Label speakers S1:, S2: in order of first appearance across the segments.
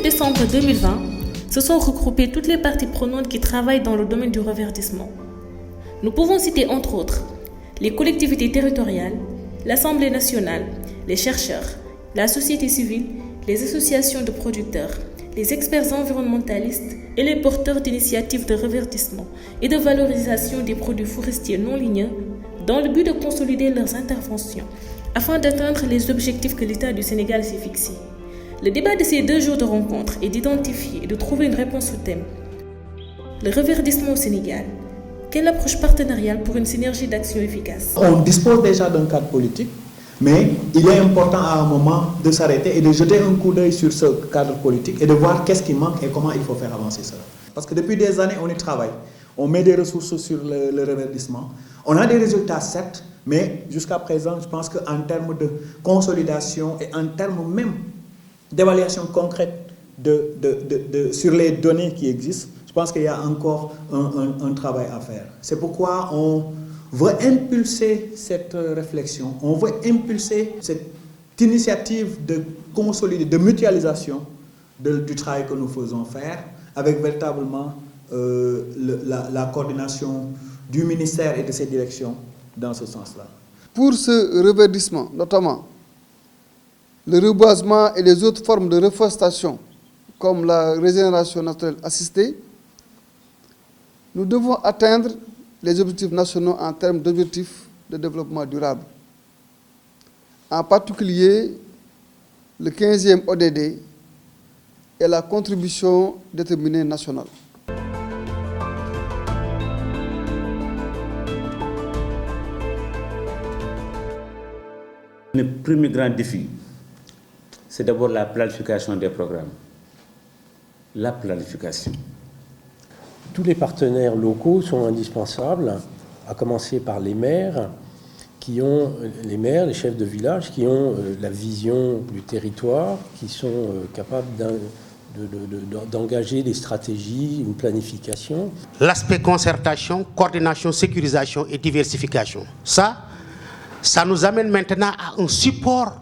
S1: décembre 2020, se sont regroupées toutes les parties prenantes qui travaillent dans le domaine du reverdissement. Nous pouvons citer entre autres les collectivités territoriales, l'Assemblée nationale, les chercheurs, la société civile, les associations de producteurs, les experts environnementalistes et les porteurs d'initiatives de reverdissement et de valorisation des produits forestiers non ligneux dans le but de consolider leurs interventions afin d'atteindre les objectifs que l'État du Sénégal s'est fixés. Le débat de ces 2 jours de rencontre est d'identifier et de trouver une réponse au thème. Le reverdissement au Sénégal. Quelle approche partenariale pour une synergie d'action efficace?
S2: On dispose déjà d'un cadre politique, mais il est important à un moment de s'arrêter et de jeter un coup d'œil sur ce cadre politique et de voir qu'est-ce qui manque et comment il faut faire avancer cela. Parce que depuis des années, on y travaille. On met des ressources sur le reverdissement. On a des résultats, certes, mais jusqu'à présent, je pense qu'en termes de consolidation et en termes même d'évaluation concrète sur les données qui existent, je pense qu'il y a encore un travail à faire. C'est pourquoi on veut impulser cette réflexion, on veut impulser cette initiative de consolider, de mutualisation du travail que nous faisons faire, avec véritablement la coordination du ministère et de ses directions dans ce sens-là.
S3: Pour ce reverdissement, notamment le reboisement et les autres formes de reforestation, comme la régénération naturelle assistée, nous devons atteindre les objectifs nationaux en termes d'objectifs de développement durable. En particulier, le 15e ODD et la contribution déterminée nationale.
S4: Le premier grand défi, c'est d'abord la planification des programmes. La planification.
S5: Tous les partenaires locaux sont indispensables, à commencer par les maires, les chefs de village, qui ont la vision du territoire, qui sont capables d'engager des stratégies, une planification.
S6: L'aspect concertation, coordination, sécurisation et diversification. Ça nous amène maintenant à un support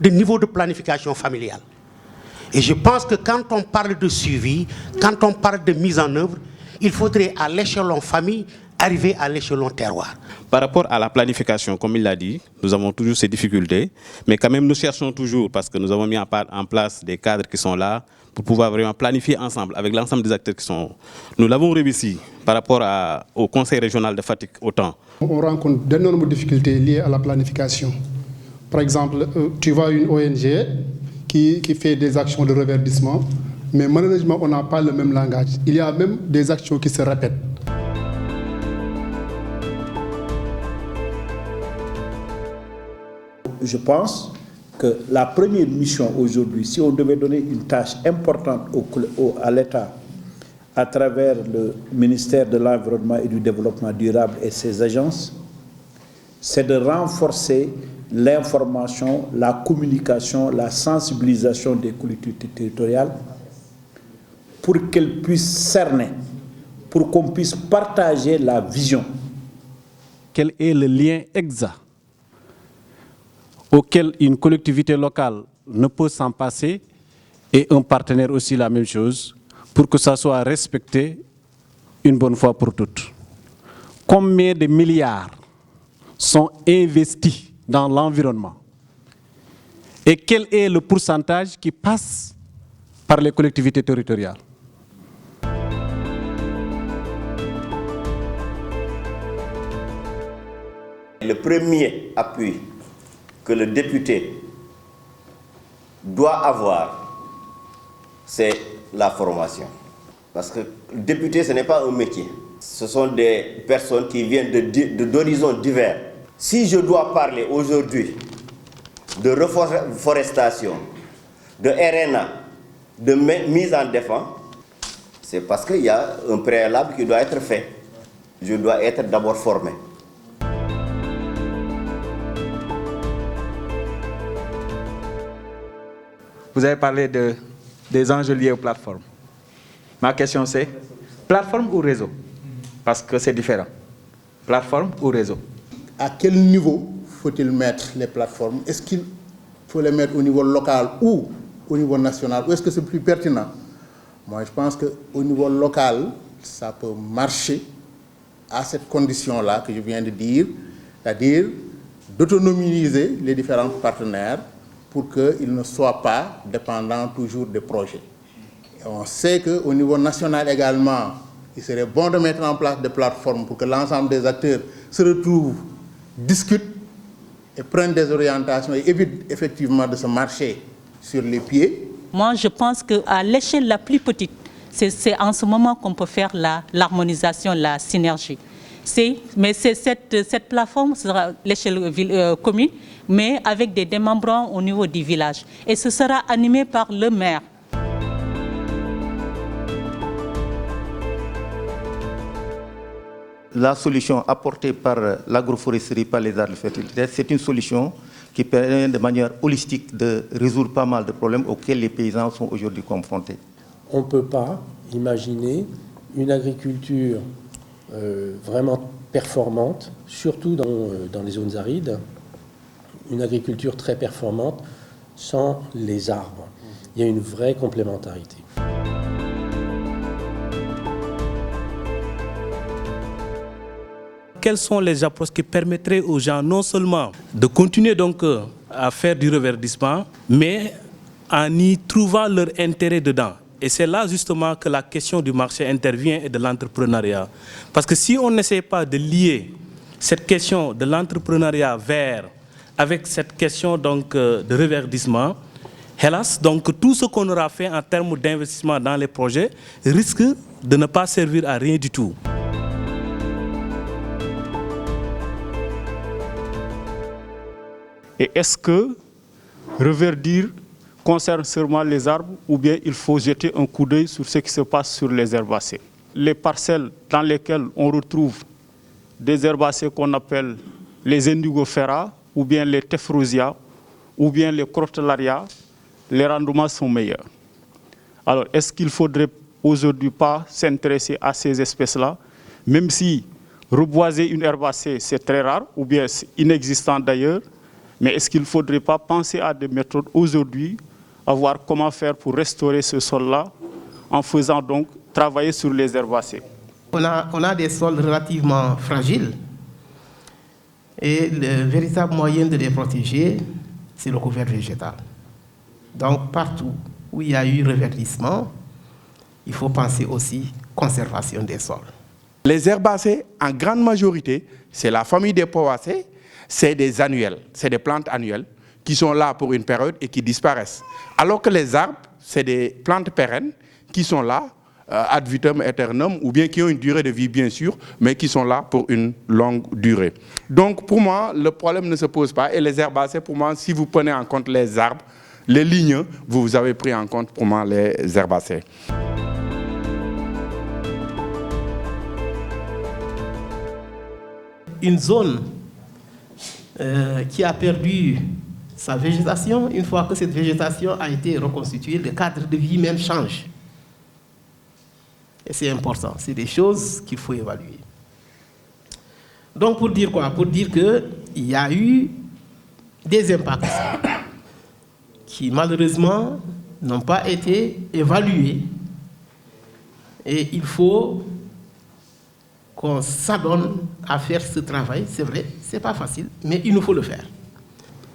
S6: de niveau de planification familiale. Et je pense que quand on parle de suivi, quand on parle de mise en œuvre, il faudrait à l'échelon famille arriver à l'échelon terroir.
S7: Par rapport à la planification, comme il l'a dit, nous avons toujours ces difficultés, mais quand même nous cherchons toujours, parce que nous avons mis en place des cadres qui sont là, pour pouvoir vraiment planifier ensemble, avec l'ensemble des acteurs qui sont. Nous l'avons réussi par rapport au Conseil régional de Fatick autant.
S8: On rencontre d'énormes difficultés liées à la planification. Par exemple, tu vois une ONG qui fait des actions de reverdissement, mais malheureusement, on n'a pas le même langage. Il y a même des actions qui se répètent.
S2: Je pense que la première mission aujourd'hui, si on devait donner une tâche importante à l'État, à travers le ministère de l'Environnement et du Développement durable et ses agences, c'est de renforcer l'information, la communication, la sensibilisation des collectivités territoriales pour qu'elles puissent cerner, pour qu'on puisse partager la vision.
S9: Quel est le lien exact auquel une collectivité locale ne peut s'en passer et un partenaire aussi la même chose pour que ça soit respecté une bonne fois pour toutes? Combien de milliards sont investis dans l'environnement et quel est le pourcentage qui passe par les collectivités territoriales?
S10: Le premier appui que le député doit avoir, c'est la formation. Parce que le député, ce n'est pas un métier. Ce sont des personnes qui viennent d'horizons divers. Si je dois parler aujourd'hui de reforestation, de RNA, de mise en défense, c'est parce qu'il y a un préalable qui doit être fait. Je dois être d'abord formé.
S11: Vous avez parlé des enjeux liés aux plateformes. Ma question c'est, plateforme ou réseau? Parce que c'est différent. Plateforme ou réseau?
S2: À quel niveau faut-il mettre les plateformes? Est-ce qu'il faut les mettre au niveau local ou
S12: au niveau national ou est-ce que c'est plus pertinent? Moi, je pense qu'au niveau local, ça peut marcher à cette condition-là que je viens de dire, c'est-à-dire d'autonomiser les différents partenaires pour qu'ils ne soient pas dépendants toujours des projets. Et on sait qu'au niveau national également, il serait bon de mettre en place des plateformes pour que l'ensemble des acteurs se retrouvent, discutent et prennent des orientations et évitent effectivement de se marcher sur les pieds.
S13: Moi, je pense qu'à l'échelle la plus petite, c'est en ce moment qu'on peut faire l'harmonisation, la synergie. Mais cette plateforme sera l'échelle commune, mais avec des démembrants au niveau du village. Et ce sera animé par le maire.
S10: La solution apportée par l'agroforesterie, par les arbres de fertilité, c'est une solution qui permet de manière holistique de résoudre pas mal de problèmes auxquels les paysans sont aujourd'hui confrontés.
S5: On ne peut pas imaginer une agriculture vraiment performante, surtout dans les zones arides, une agriculture très performante sans les arbres. Il y a une vraie complémentarité.
S14: Quelles sont les approches qui permettraient aux gens non seulement de continuer donc à faire du reverdissement, mais en y trouvant leur intérêt dedans. Et c'est là justement que la question du marché intervient et de l'entrepreneuriat. Parce que si on n'essaie pas de lier cette question de l'entrepreneuriat avec cette question donc de reverdissement, hélas, donc tout ce qu'on aura fait en termes d'investissement dans les projets risque de ne pas servir à rien du tout.
S9: Et est-ce que reverdir concerne seulement les arbres ou bien il faut jeter un coup d'œil sur ce qui se passe sur les herbacées? Les parcelles dans lesquelles on retrouve des herbacées qu'on appelle les indigofera ou bien les tephrosia ou bien les crotalarias, les rendements sont meilleurs. Alors est-ce qu'il ne faudrait aujourd'hui pas s'intéresser à ces espèces-là, même si reboiser une herbacée c'est très rare ou bien c'est inexistant d'ailleurs? Mais est-ce qu'il ne faudrait pas penser à des méthodes aujourd'hui, à voir comment faire pour restaurer ce sol-là, en faisant donc travailler sur les herbacées?
S15: On a des sols relativement fragiles et le véritable moyen de les protéger, c'est le couvert végétal. Donc partout où il y a eu reverdissement, il faut penser aussi conservation des sols.
S16: Les herbacées, en grande majorité, c'est la famille des poacées. C'est des annuels, c'est des plantes annuelles qui sont là pour une période et qui disparaissent. Alors que les arbres, c'est des plantes pérennes qui sont là, ad vitam aeternum, ou bien qui ont une durée de vie bien sûr, mais qui sont là pour une longue durée. Donc pour moi, le problème ne se pose pas. Et les herbacées, pour moi, si vous prenez en compte les arbres, les ligneux, vous avez pris en compte pour moi les herbacées.
S15: Une zone qui a perdu sa végétation, une fois que cette végétation a été reconstituée, le cadre de vie même change. Et c'est important, c'est des choses qu'il faut évaluer. Donc pour dire quoi? Pour dire qu'il y a eu des impacts qui malheureusement n'ont pas été évalués. Et il faut qu'on s'adonne à faire ce travail. C'est vrai, c'est pas facile, mais il nous faut le faire.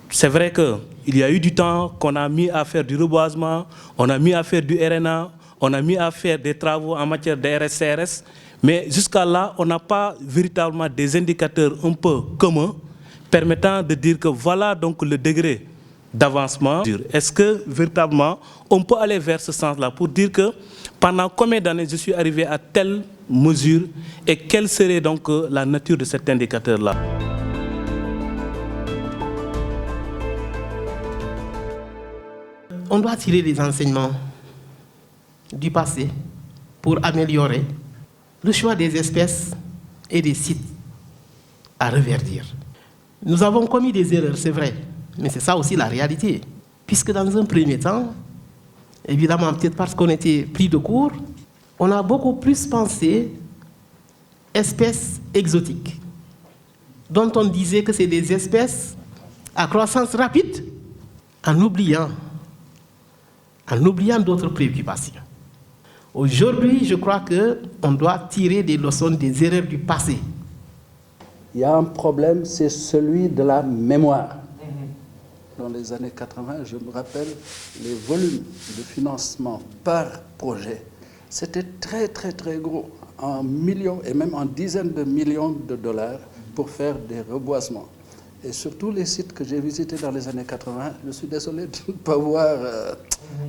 S14: C'est vrai qu'il y a eu du temps qu'on a mis à faire du reboisement, on a mis à faire du RNA, on a mis à faire des travaux en matière de RSCRS, mais jusqu'à là, on n'a pas véritablement des indicateurs un peu communs permettant de dire que voilà donc le degré d'avancement. Est-ce que véritablement on peut aller vers ce sens-là pour dire que pendant combien d'années je suis arrivé à telle mesure et quelle serait donc la nature de cet indicateur-là?
S15: On doit tirer les enseignements du passé pour améliorer le choix des espèces et des sites à reverdir. Nous avons commis des erreurs, c'est vrai, mais c'est ça aussi la réalité. Puisque dans un premier temps, évidemment peut-être parce qu'on était pris de court, on a beaucoup plus pensé espèces exotiques, dont on disait que c'est des espèces à croissance rapide, en oubliant en oubliant d'autres préoccupations. Aujourd'hui, je crois qu'on doit tirer des leçons des erreurs du passé.
S17: Il y a un problème, c'est celui de la mémoire. Dans les années 80, je me rappelle, les volumes de financement par projet, c'était très, très, très gros, en millions et même en dizaines de millions de dollars pour faire des reboisements. Et sur tous les sites que j'ai visités dans les années 80, je suis désolé de ne pas voir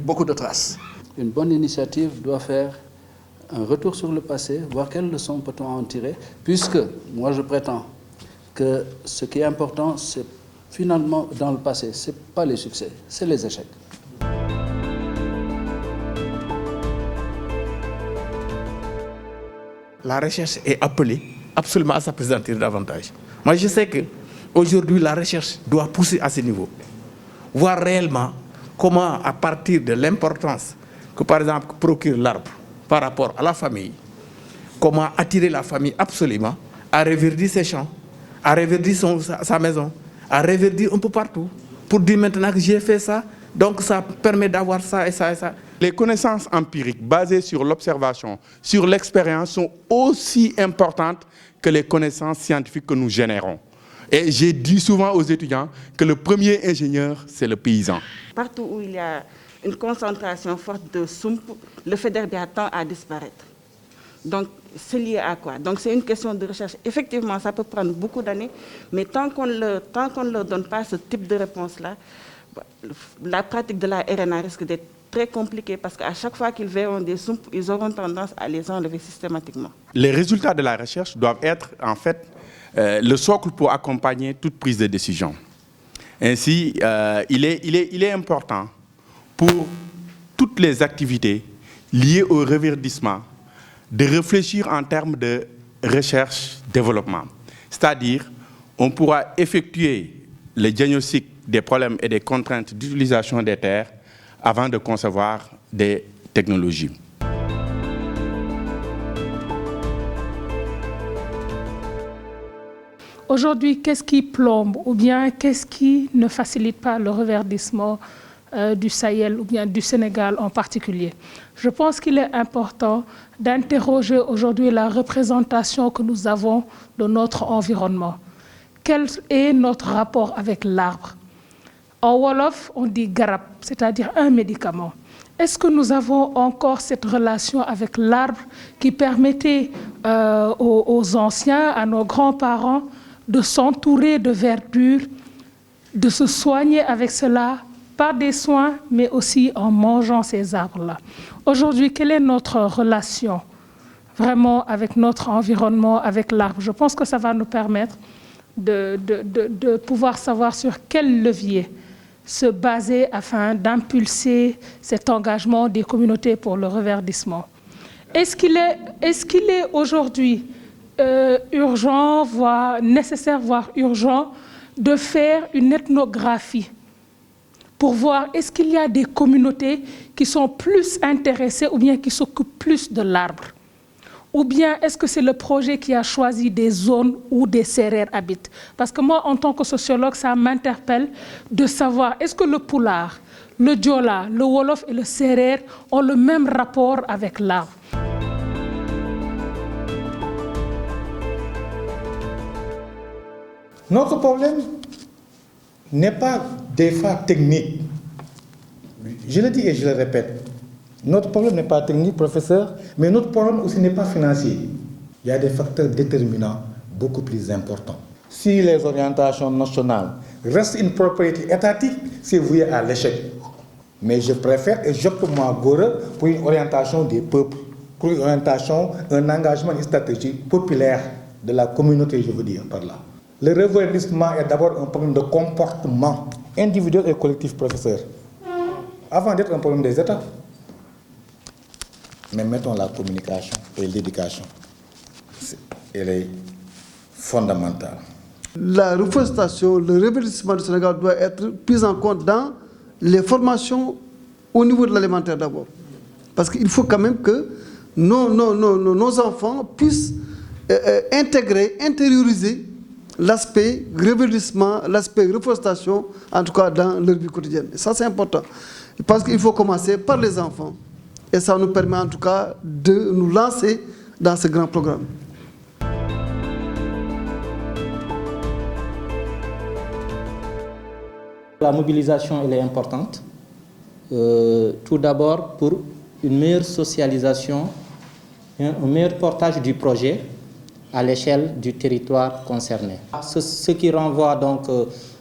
S17: beaucoup de traces. Une bonne initiative doit faire un retour sur le passé, voir quelles leçons peut-on en tirer, puisque moi je prétends que ce qui est important, c'est finalement dans le passé, ce n'est pas les succès, c'est les échecs.
S16: La recherche est appelée absolument à s'appesantir davantage. Moi, je sais qu'aujourd'hui, la recherche doit pousser à ce niveau. Voir réellement comment, à partir de l'importance que, par exemple, procure l'arbre par rapport à la famille, comment attirer la famille absolument à reverdir ses champs, à reverdir sa maison, à reverdir un peu partout, pour dire maintenant que j'ai fait ça, donc ça permet d'avoir ça et ça et ça. Les connaissances empiriques basées sur l'observation, sur l'expérience sont aussi importantes que les connaissances scientifiques que nous générons. Et j'ai dit souvent aux étudiants que le premier ingénieur, c'est le paysan.
S18: Partout où il y a une concentration forte de soump, le Faidherbia tend à disparaître. Donc, c'est lié à quoi? Donc, c'est une question de recherche. Effectivement, ça peut prendre beaucoup d'années, mais tant qu'on ne leur donne pas ce type de réponse-là, la pratique de la RNA risque d'être très compliquée parce qu'à chaque fois qu'ils verront des soupes, ils auront tendance à les enlever systématiquement.
S16: Les résultats de la recherche doivent être, en fait, le socle pour accompagner toute prise de décision. Ainsi, il est important pour toutes les activités liées au reverdissement de réfléchir en termes de recherche-développement. C'est-à-dire, on pourra effectuer le diagnostic des problèmes et des contraintes d'utilisation des terres avant de concevoir des technologies.
S19: Aujourd'hui, qu'est-ce qui plombe ou bien qu'est-ce qui ne facilite pas le reverdissement du Sahel ou bien du Sénégal en particulier? Je pense qu'il est important d'interroger aujourd'hui la représentation que nous avons de notre environnement. Quel est notre rapport avec l'arbre? En Wolof, on dit garab, c'est-à-dire un médicament. Est-ce que nous avons encore cette relation avec l'arbre qui permettait aux anciens, à nos grands-parents, de s'entourer de verdure, de se soigner avec cela par des soins, mais aussi en mangeant ces arbres-là? Aujourd'hui, quelle est notre relation vraiment avec notre environnement, avec l'arbre? Je pense que ça va nous permettre de pouvoir savoir sur quel levier se baser afin d'impulser cet engagement des communautés pour le reverdissement. Est-ce qu'il est aujourd'hui urgent, voire nécessaire, voire urgent, de faire une ethnographie pour voir est-ce qu'il y a des communautés qui sont plus intéressées ou bien qui s'occupent plus de l'arbre? Ou bien est-ce que c'est le projet qui a choisi des zones où des Sérères habitent? Parce que moi, en tant que sociologue, ça m'interpelle de savoir est-ce que le Pulaar, le Diola, le Wolof et le Sérère ont le même rapport avec l'arbre?
S2: Notre problème n'est pas des fois technique. Je le dis et je le répète. Notre problème n'est pas technique, professeur, mais notre problème aussi n'est pas financier. Il y a des facteurs déterminants beaucoup plus importants. Si les orientations nationales restent une propriété étatique, c'est voué à l'échec. Mais je préfère et j'opte moi pour une orientation des peuples, pour une orientation, un engagement, une stratégie populaire de la communauté, je veux dire par là. Le reverdissement est d'abord un problème de comportement individuel et collectif, professeur, avant d'être un problème des États. Mais mettons la communication et l'éducation. Elle est fondamentale.
S3: La reforestation, le reverdissement du Sénégal doit être pris en compte dans les formations au niveau de l'alimentaire d'abord. Parce qu'il faut quand même que nos enfants puissent intérioriser l'aspect reverdissement, l'aspect reforestation, en tout cas dans leur vie quotidienne. Et ça, c'est important. Parce qu'il faut commencer par les enfants. Et ça nous permet en tout cas de nous lancer dans ce grand programme.
S20: La mobilisation, elle est importante. Tout d'abord pour une meilleure socialisation, un meilleur portage du projet à l'échelle du territoire concerné. Ce qui renvoie donc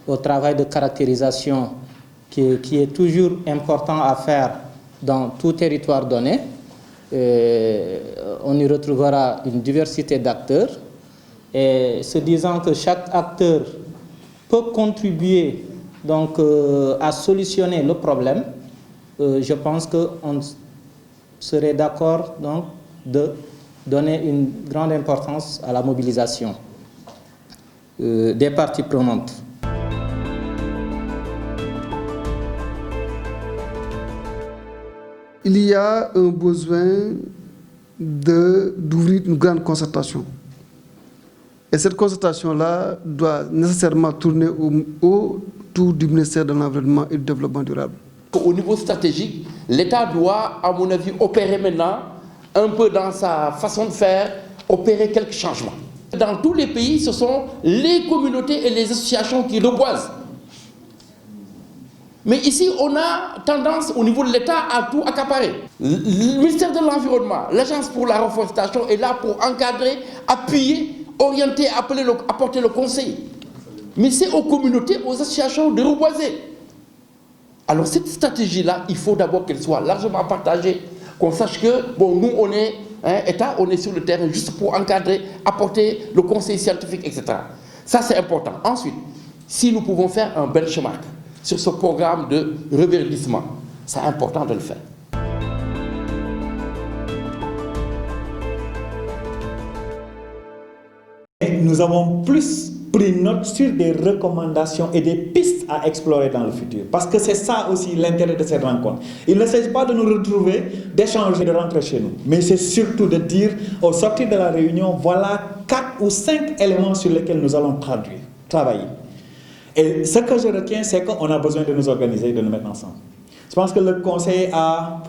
S20: au travail de caractérisation qui est toujours important à faire dans tout territoire donné. On y retrouvera une diversité d'acteurs et se disant que chaque acteur peut contribuer donc, à solutionner le problème, je pense qu'on serait d'accord donc, de donner une grande importance à la mobilisation des parties prenantes.
S3: Il y a un besoin d'ouvrir une grande concertation. Et cette concertation-là doit nécessairement tourner autour du ministère de l'Environnement et du Développement durable.
S21: Au niveau stratégique, l'État doit, à mon avis, opérer maintenant, un peu dans sa façon de faire, opérer quelques changements. Dans tous les pays, ce sont les communautés et les associations qui reboisent. Mais ici, on a tendance, au niveau de l'État, à tout accaparer. Le ministère de l'Environnement, l'Agence pour la reforestation est là pour encadrer, appuyer, orienter, apporter le conseil. Mais c'est aux communautés, aux associations de reboiser. Alors cette stratégie-là, il faut d'abord qu'elle soit largement partagée, qu'on sache que, bon, nous, on est État, on est sur le terrain juste pour encadrer, apporter le conseil scientifique, etc. Ça, c'est important. Ensuite, si nous pouvons faire un benchmark sur ce programme de reverdissement, c'est important de le faire.
S2: Nous avons plus pris note sur des recommandations et des pistes à explorer dans le futur. Parce que c'est ça aussi l'intérêt de cette rencontre. Il ne s'agit pas de nous retrouver, d'échanger, de rentrer chez nous. Mais c'est surtout de dire, au sortir de la réunion, voilà 4 ou 5 éléments sur lesquels nous allons travailler. Et ce que je retiens, c'est qu'on a besoin de nous organiser et de nous mettre ensemble. Je pense que le Conseil a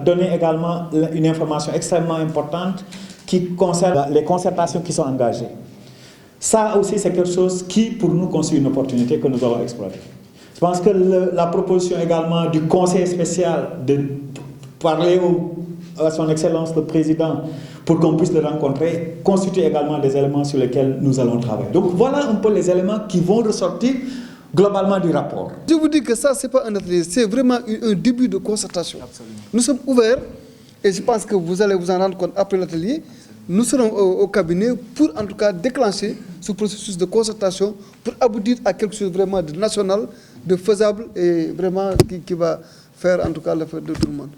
S2: donné également une information extrêmement importante qui concerne les concertations qui sont engagées. Ça aussi, c'est quelque chose qui, pour nous, constitue une opportunité que nous allons explorer. Je pense que la proposition également du Conseil spécial de parler à son Excellence le Président pour qu'on puisse le rencontrer constitue également des éléments sur lesquels nous allons travailler. Donc voilà un peu les éléments qui vont ressortir globalement du rapport.
S3: Je vous dis que ça, ce n'est pas un atelier, c'est vraiment un début de concertation. Absolument. Nous sommes ouverts et je pense que vous allez vous en rendre compte après l'atelier. Nous serons au cabinet pour en tout cas déclencher ce processus de concertation pour aboutir à quelque chose vraiment de national, de faisable et vraiment qui va faire en tout cas l'affaire de tout le monde.